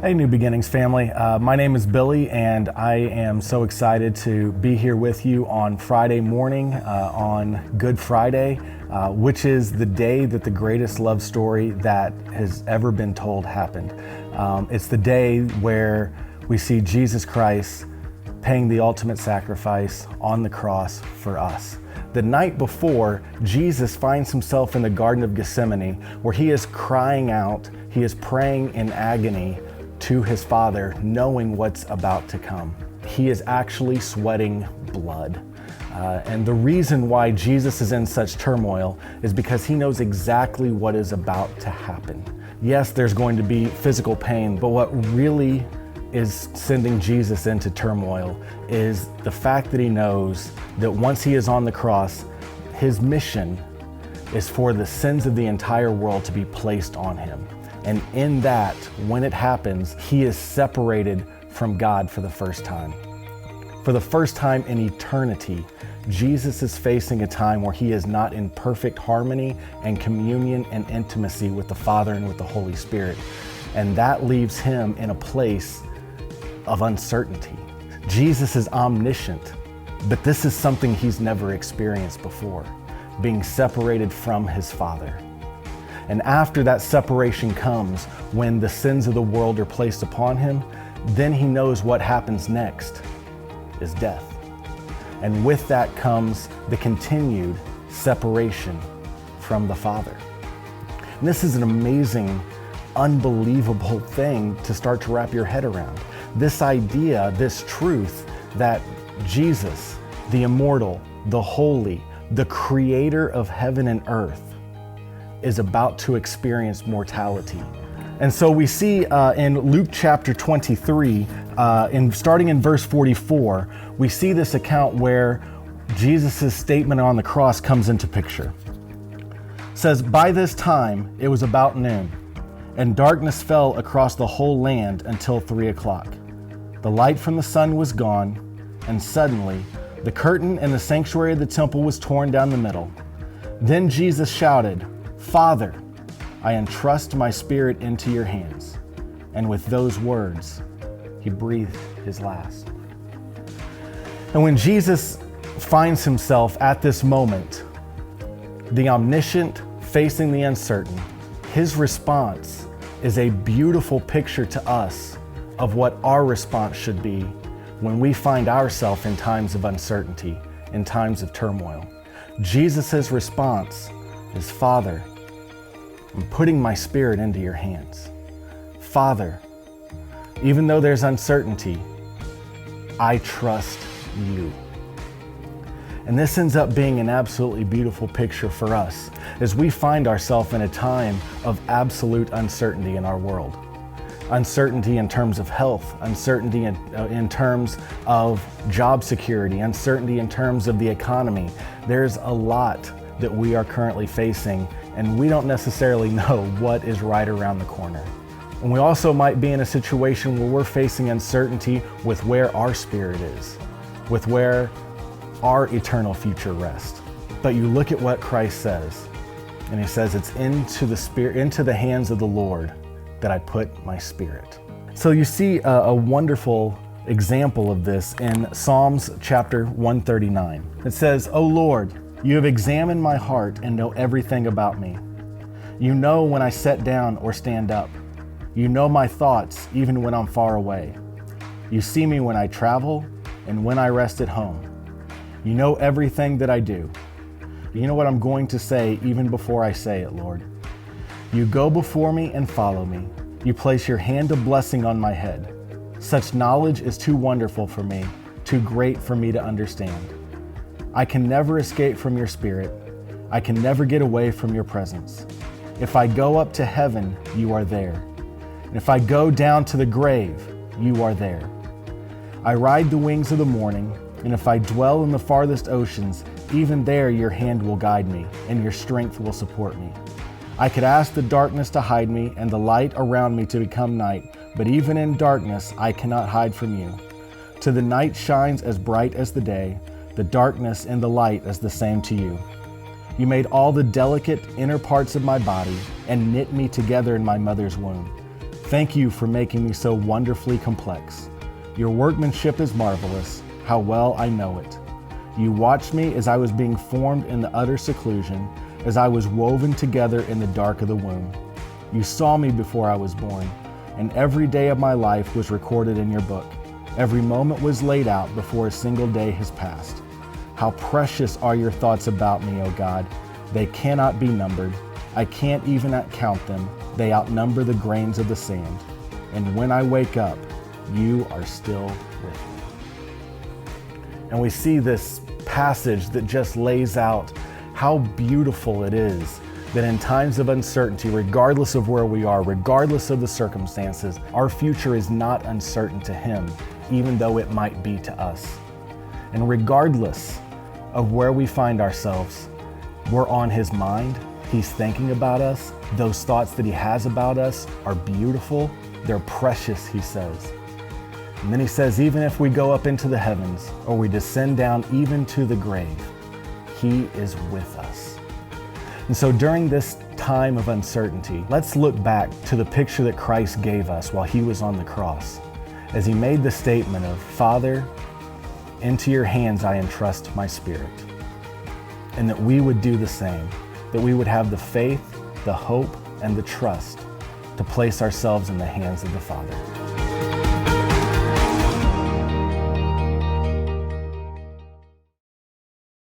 Hey, New Beginnings family. My name is Billy, and I am so excited to be here with you on Friday morning, on Good Friday, which is the day that the greatest love story that has ever been told happened. It's the day where we see Jesus Christ paying the ultimate sacrifice on the cross for us. The night before, Jesus finds himself in the Garden of Gethsemane, where he is crying out, he is praying in agony to his Father, knowing what's about to come. He is actually sweating blood. And the reason why Jesus is in such turmoil is because he knows exactly what is about to happen. Yes, there's going to be physical pain, but what really is sending Jesus into turmoil is the fact that he knows that once he is on the cross, his mission is for the sins of the entire world to be placed on him. And in that, when it happens, he is separated from God for the first time. For the first time in eternity, Jesus is facing a time where he is not in perfect harmony and communion and intimacy with the Father and with the Holy Spirit. And that leaves him in a place of uncertainty. Jesus is omniscient, but this is something he's never experienced before, being separated from his Father. And after that separation comes, when the sins of the world are placed upon him, then he knows what happens next is death. And with that comes the continued separation from the Father. And this is an amazing, unbelievable thing to start to wrap your head around. This idea, this truth that Jesus, the immortal, the holy, the creator of heaven and earth, is about to experience mortality. And so we see in Luke chapter 23, starting in verse 44, we see this account where Jesus' statement on the cross comes into picture. It says, "By this time it was about noon, and darkness fell across the whole land until 3 o'clock. The light from the sun was gone, and suddenly the curtain in the sanctuary of the temple was torn down the middle. Then Jesus shouted, 'Father, I entrust my spirit into your hands.' And with those words, he breathed his last." And when Jesus finds himself at this moment, the omniscient facing the uncertain, his response is a beautiful picture to us of what our response should be when we find ourselves in times of uncertainty, in times of turmoil. Jesus' response is, "Father, I'm putting my spirit into your hands. Father, even though there's uncertainty, I trust you." And this ends up being an absolutely beautiful picture for us as we find ourselves in a time of absolute uncertainty in our world. Uncertainty in terms of health, uncertainty in terms of job security, uncertainty in terms of the economy. There's a lot that we are currently facing, and we don't necessarily know what is right around the corner. And we also might be in a situation where we're facing uncertainty with where our spirit is, with where our eternal future rests. But you look at what Christ says, and he says, "It's into the hands of the Lord that I put my spirit." So you see a wonderful example of this in Psalms chapter 139. It says, "O Lord, you have examined my heart and know everything about me. You know when I sit down or stand up. You know my thoughts even when I'm far away. You see me when I travel and when I rest at home. You know everything that I do. You know what I'm going to say even before I say it, Lord. You go before me and follow me. You place your hand of blessing on my head. Such knowledge is too wonderful for me, too great for me to understand. I can never escape from your spirit. I can never get away from your presence. If I go up to heaven, you are there. And if I go down to the grave, you are there. I ride the wings of the morning, and if I dwell in the farthest oceans, even there your hand will guide me, and your strength will support me. I could ask the darkness to hide me, and the light around me to become night, but even in darkness I cannot hide from you. To the night shines as bright as the day, the darkness and the light as the same to you. You made all the delicate inner parts of my body and knit me together in my mother's womb. Thank you for making me so wonderfully complex. Your workmanship is marvelous, how well I know it. You watched me as I was being formed in the utter seclusion, as I was woven together in the dark of the womb. You saw me before I was born, and every day of my life was recorded in your book. Every moment was laid out before a single day has passed. How precious are your thoughts about me, O God. They cannot be numbered. I can't even count them. They outnumber the grains of the sand. And when I wake up, you are still with me. And we see this passage that just lays out how beautiful it is that in times of uncertainty, regardless of where we are, regardless of the circumstances, our future is not uncertain to Him, even though it might be to us. And regardless of where we find ourselves, we're on His mind. He's thinking about us. Those thoughts that He has about us are beautiful. They're precious, He says. And then He says, even if we go up into the heavens or we descend down even to the grave, He is with us. And so during this time of uncertainty, let's look back to the picture that Christ gave us while He was on the cross, as He made the statement of, Father, into your hands I entrust my spirit. And that we would do the same, that we would have the faith, the hope, and the trust to place ourselves in the hands of the Father.